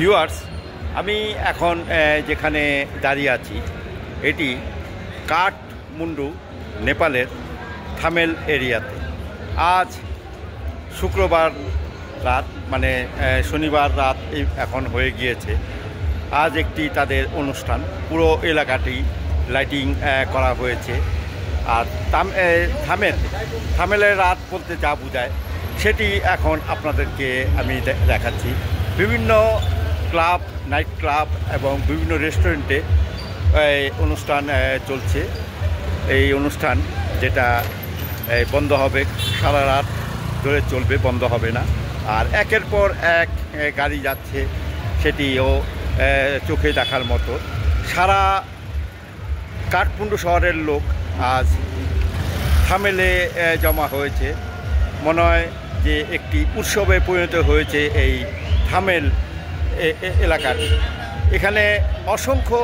Viewers, আমি এখন যেখানে দাঁড়িয়ে আছি এটি কাঠমান্ডু, নেপালের থামেল এরিয়াতে। আজ শুক্রবার রাত, মানে শনিবার রাত এখন হয়ে গিয়েছে। আজ একটি তাদের অনুষ্ঠান, পুরো এলাকাটি লাইটিং করা হয়েছে। আর থামেলের রাত বলতে যা বোঝায় সেটি এখন আপনাদেরকে আমি দেখাচ্ছি। বিভিন্ন ক্লাব, নাইট ক্লাব এবং বিভিন্ন রেস্টুরেন্টে অনুষ্ঠান চলছে। এই অনুষ্ঠান যেটা বন্ধ হবে, সারা রাত ধরে চলবে, বন্ধ হবে না। আর একের পর এক গাড়ি যাচ্ছে, সেটিও চোখে দেখার মতো। সারা কাঠমান্ডু শহরের লোক আজ থামেলে জমা হয়েছে। মনে হয় যে একটি উৎসবে পরিণত হয়েছে এই থামেল এলাকার। এখানে অসংখ্য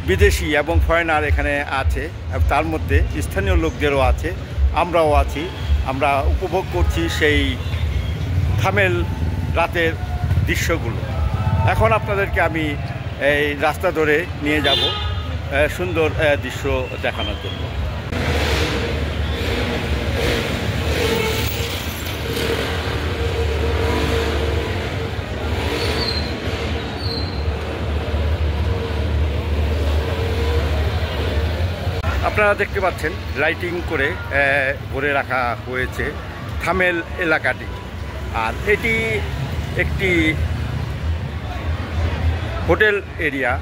বিদেশি এবং ফরেনার এখানে আছে, তার মধ্যে স্থানীয় লোকদেরও আছে, আমরাও আছি। আমরা উপভোগ করছি সেই থামেল রাতের দৃশ্যগুলো। এখন আপনাদেরকে আমি এই রাস্তা ধরে নিয়ে যাব সুন্দর দৃশ্য দেখানোর জন্য। আপনারা দেখতে পাচ্ছেন লাইটিং করে ভরে রাখা হয়েছে থামেল এলাকাটি। আর এটি একটি হোটেল এরিয়া,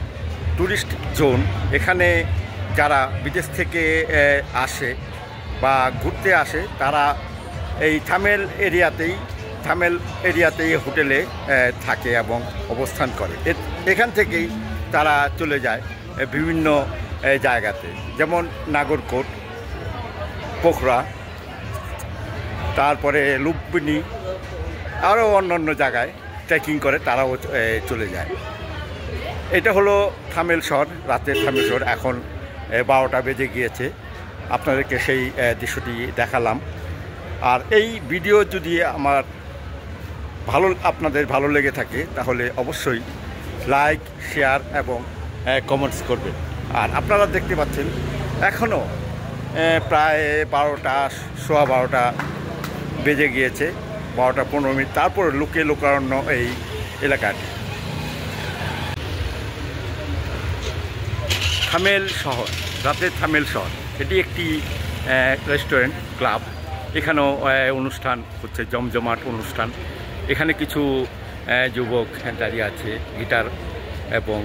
ট্যুরিস্ট জোন। এখানে যারা বিদেশ থেকে আসে বা ঘুরতে আসে তারা এই থামেল এরিয়াতেই হোটেলে থাকে এবং অবস্থান করে। এখান থেকেই তারা চলে যায় বিভিন্ন জায়গাতে, যেমন নাগরকোট, পোখরা, তারপরে লুম্বিনী, আরও অন্যান্য জায়গায় ট্রেকিং করে তারাও চলে যায়। এটা হলো থামেল শহর, রাতের থামেল শহর। এখন 12টা বেজে গিয়েছে। আপনাদেরকে সেই দৃশ্যটি দেখালাম। আর এই ভিডিও যদি আপনাদের ভালো লেগে থাকে তাহলে অবশ্যই লাইক, শেয়ার এবং কমেন্টস করবেন। আর আপনারা দেখতে পাচ্ছেন এখনও প্রায় সোয়া 12টা বেজে গিয়েছে, 12টা 15 মিনিট। তারপর লোকারণ্য এই এলাকাটি। থামেল শহর, রাতের থামেল শহর। এটি একটি রেস্টুরেন্ট, ক্লাব। এখানেও অনুষ্ঠান হচ্ছে, জমজমাট অনুষ্ঠান। এখানে কিছু যুবক দাঁড়িয়ে আছে গিটার এবং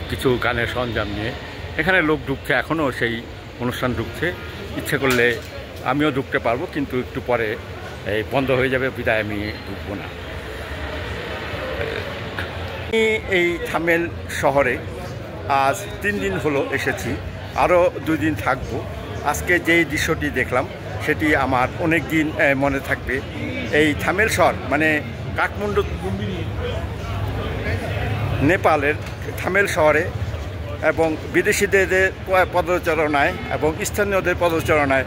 কিছু গানের সরঞ্জাম নিয়ে। এখানে লোক ঢুকছে, এখনও সেই অনুষ্ঠান ঢুকছে। ইচ্ছে করলে আমিও ঢুকতে পারবো, কিন্তু একটু পরে বন্ধ হয়ে যাবে, বিদায় আমি ঢুকবো না। এই থামেল শহরে আজ 3 দিন হলো এসেছি, আরও 2 দিন থাকবো। আজকে যেই দৃশ্যটি দেখলাম সেটি আমার অনেক দিন মনে থাকবে। এই থামেল শহর মানে কাঠমান্ডু, নেপালের থামেল শহরে এবং বিদেশিদের পদচারণায় এবং স্থানীয়দের পদচারণায়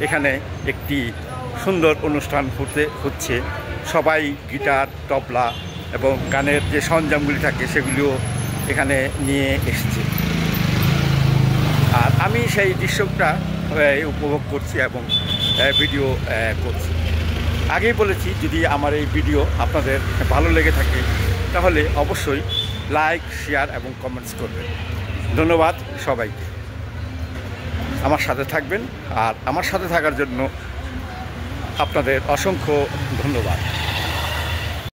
এখানে একটি সুন্দর অনুষ্ঠান হচ্ছে। সবাই গিটার, তবলা এবং গানের যে সরঞ্জামগুলি থাকে সেগুলিও এখানে নিয়ে এসেছে। আর আমি সেই দৃশ্যটা উপভোগ করছি এবং ভিডিও করছি। আগেই বলেছি, যদি আমার এই ভিডিও আপনাদের ভালো লেগে থাকে তাহলে অবশ্যই লাইক, শেয়ার এবং কমেন্টস করবেন। ধন্যবাদ সবাইকে। আমার সাথে থাকবেন, আর আমার সাথে থাকার জন্য আপনাদের অসংখ্য ধন্যবাদ।